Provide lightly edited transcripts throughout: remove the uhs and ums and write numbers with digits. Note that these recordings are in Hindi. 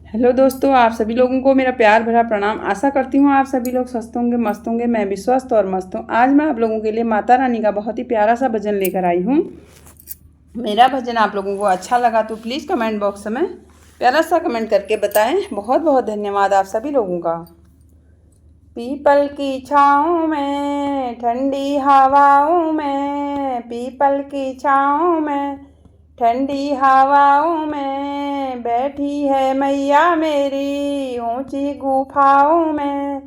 हेलो दोस्तों, आप सभी लोगों को मेरा प्यार भरा प्रणाम। आशा करती हूँ आप सभी लोग स्वस्थ होंगे, मस्त होंगे। मैं भी स्वस्थ और मस्त हूँ। आज मैं आप लोगों के लिए माता रानी का बहुत ही प्यारा सा भजन लेकर आई हूँ। मेरा भजन आप लोगों को अच्छा लगा तो प्लीज़ कमेंट बॉक्स में प्यारा सा कमेंट करके बताएं। बहुत बहुत धन्यवाद आप सभी लोगों का। पीपल की छाँव में, ठंडी हवाओं में, पीपल की छाँव में, ठंडी हवाओं में बैठी है मैया मेरी ऊंची गुफाओं में।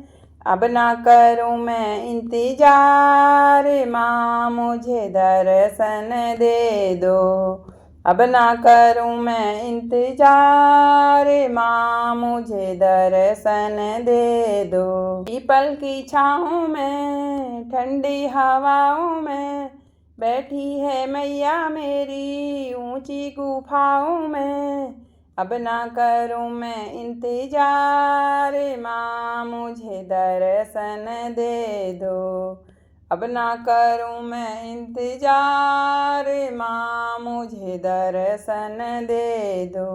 अब ना करूं मैं इंतजार, माँ मुझे दर्शन दे दो। अब ना करूं मैं इंतजार, माँ मुझे दर्शन दे दो। पीपल की छाँव में, ठंडी हवाओं में बैठी है मैया मेरी ऊंची गुफाओं में। अब ना करूं मैं इंतजार, माँ मुझे दर्शन दे दो। अब ना करूं मैं इंतजार, माँ मुझे दर्शन दे दो।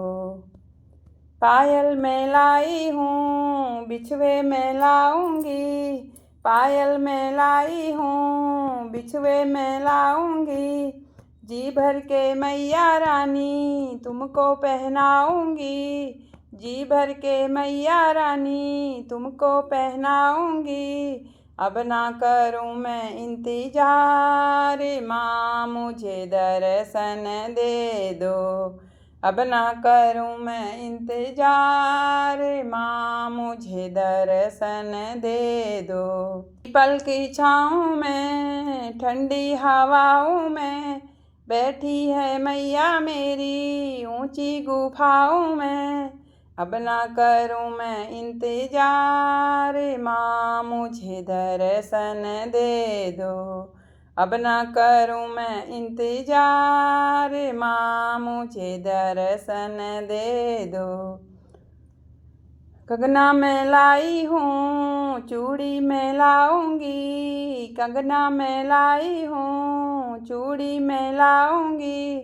पायल में लाई हूँ, बिछुए में लाऊंगी, पायल में लाई हूँ, बिछुए में लाऊंगी। जी भर के मैया रानी तुमको पहनाऊंगी, जी भर के मैया रानी तुमको पहनाऊंगी। अब ना करूं मैं इंतजार, माँ मुझे दर्शन दे दो। अब ना करूं मैं इंतजार, माँ मुझे दर्शन दे दो। पीपल की छाँव में, ठंडी हवाओं में बैठी है मैया मेरी ऊंची गुफाओं में। अब ना करूं मैं इंतजार, माँ मुझे दर्शन दे दो। अब ना करूं मैं इंतजार, माँ मुझे दर्शन दे दो। कंगना में लाई हूँ, चूड़ी में लाऊंगी, कंगना में लाई हूँ, चूड़ी में लाऊंगी।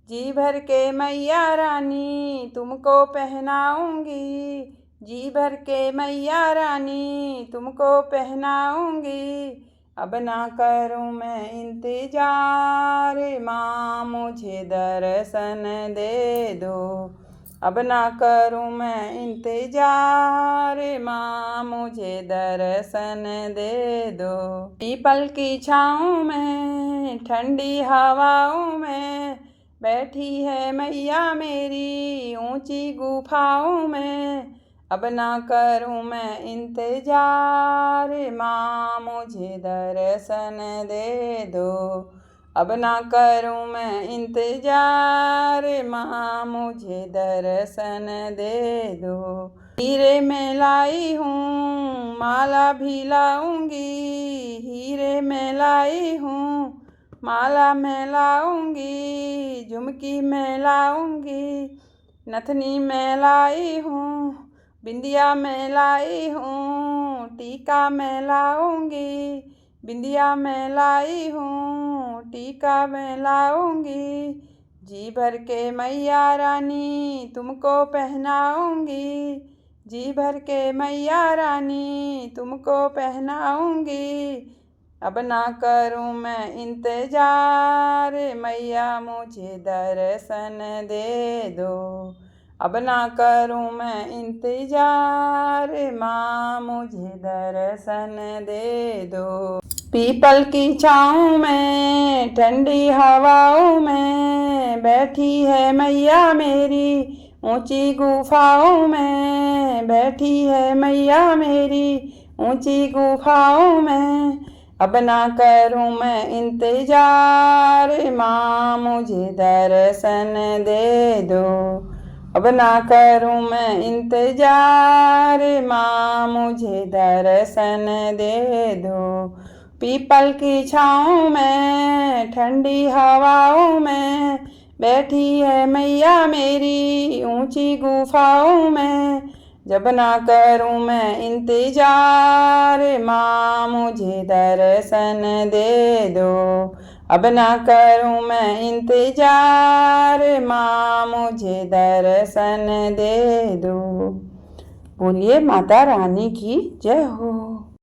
जी भर के मैया रानी तुमको पहनाऊंगी, जी भर के मैया रानी तुमको पहनाऊंगी। अब ना करूं मैं इंतजार, माँ मुझे दर्शन दे दो। अब ना करूं मैं इंतजार, माँ मुझे दर्शन दे दो। पीपल की छाँव में, ठंडी हवाओं में बैठी है मैया मेरी ऊंची गुफाओं में। अब ना करूं मैं इंतजार, माँ मुझे दर्शन दे दो। अब ना करूं मैं इंतजार, माँ मुझे दर्शन दे दो। हीरे में लाई हूँ, माला भी लाऊंगी, हीरे में लाई हूँ, माला में लाऊंगी, झुमकी में लाऊंगी, नथनी में लाई हूँ, बिंदिया में लाई हूँ, टीका में लाऊंगी, बिंदिया में लाई हूँ, टीका में लाऊंगी। जी भर के मैया रानी तुमको पहनाऊंगी, जी भर के मैया रानी तुमको पहनाऊंगी। अब ना करूं मैं इंतजार, मैया मुझे दर्शन दे दो। अब ना करूं मैं इंतजार, माँ मुझे दर्शन दे दो। पीपल की छाँव में, ठंडी हवाओं में बैठी है मैया मेरी ऊंची गुफाओं में, बैठी है मैया मेरी ऊंची गुफाओं में। अब ना करूं मैं इंतजार, माँ मुझे दर्शन दे दो। अब ना करूं मैं इंतजार, माँ मुझे दर्शन दे दो। पीपल की छाँव में, ठंडी हवाओं में बैठी है मैया मेरी ऊंची गुफाओं में। जब ना करूं मैं इंतजार, माँ मुझे दर्शन दे दो। अब ना करूं मैं इंतजार, माँ मुझे दर्शन दे दो। बोलिए माता रानी की जय हो।